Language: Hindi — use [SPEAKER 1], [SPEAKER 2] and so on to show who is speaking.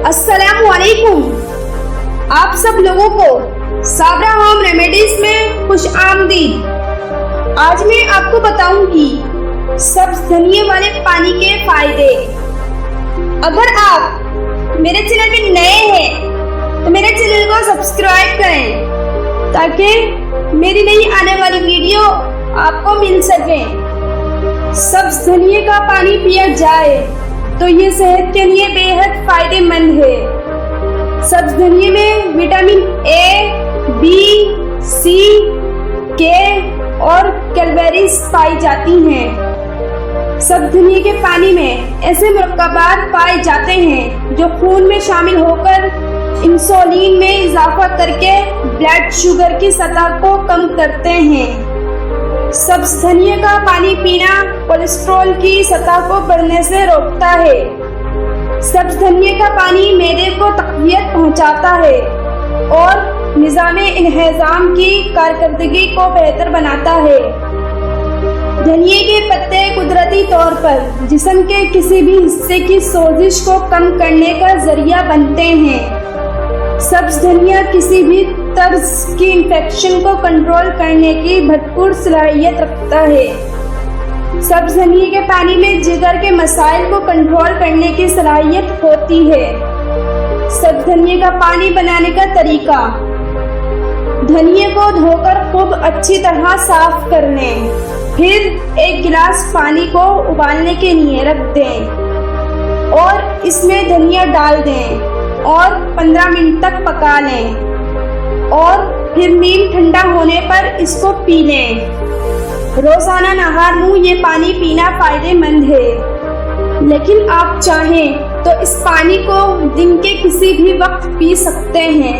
[SPEAKER 1] अस्सलामुअलैकुम। आप सब लोगों को साबरा होम रेमेडीज में खुश आमदीद। आज मैं आपको बताऊंगी सब्ज धनिये वाले पानी के फायदे। अगर आप मेरे चैनल में नए हैं तो मेरे चैनल को सब्सक्राइब करें ताकि मेरी नई आने वाली वीडियो आपको मिल सके। सब्ज धनिये का पानी पिया जाए तो ये सेहत के लिए बेहद फायदेमंद है। सब्ज धनिये में विटामिन ए, बी, सी, के और कैलोरीज पाई जाती हैं। सब्ज धनिये के पानी में ऐसे मुरक्कबात पाए जाते हैं जो खून में शामिल होकर इंसुलिन में इजाफा करके ब्लड शुगर की सतह को कम करते हैं। सब्ज धनिये का पानी पीना कोलेस्ट्रॉल की सतह को बढ़ने से रोकता है। सब्ज धनिये का पानी मैदे को तक़वियत पहुंचाता है और निज़ाम-ए-इंहिज़ाम की कारकर्दगी को बेहतर बनाता है। धनिये के पत्ते कुदरती तौर पर जिस्म के किसी भी हिस्से की सोजिश को कम करने का जरिया बनते हैं। सब्ज धनिया किसी भी तर्ज की इंफेक्शन को कंट्रोल करने की भरपूर सलाहियत रखता है। सब्ज धनिये के पानी में जिगर के मसाइल को कंट्रोल करने की सलाहियत होती है। सब्ज धनिये का पानी बनाने का तरीका: धनिये को धोकर खूब अच्छी तरह साफ कर लें, फिर एक गिलास पानी को उबालने के लिए रख दें और इसमें धनिया डाल दें और 15 मिनट तक पका लें और फिर नीम ठंडा होने पर इसको पी लें। रोजाना नहार मुंह ये पानी पीना फायदेमंद है, लेकिन आप चाहें तो इस पानी को दिन के किसी भी वक्त पी सकते हैं।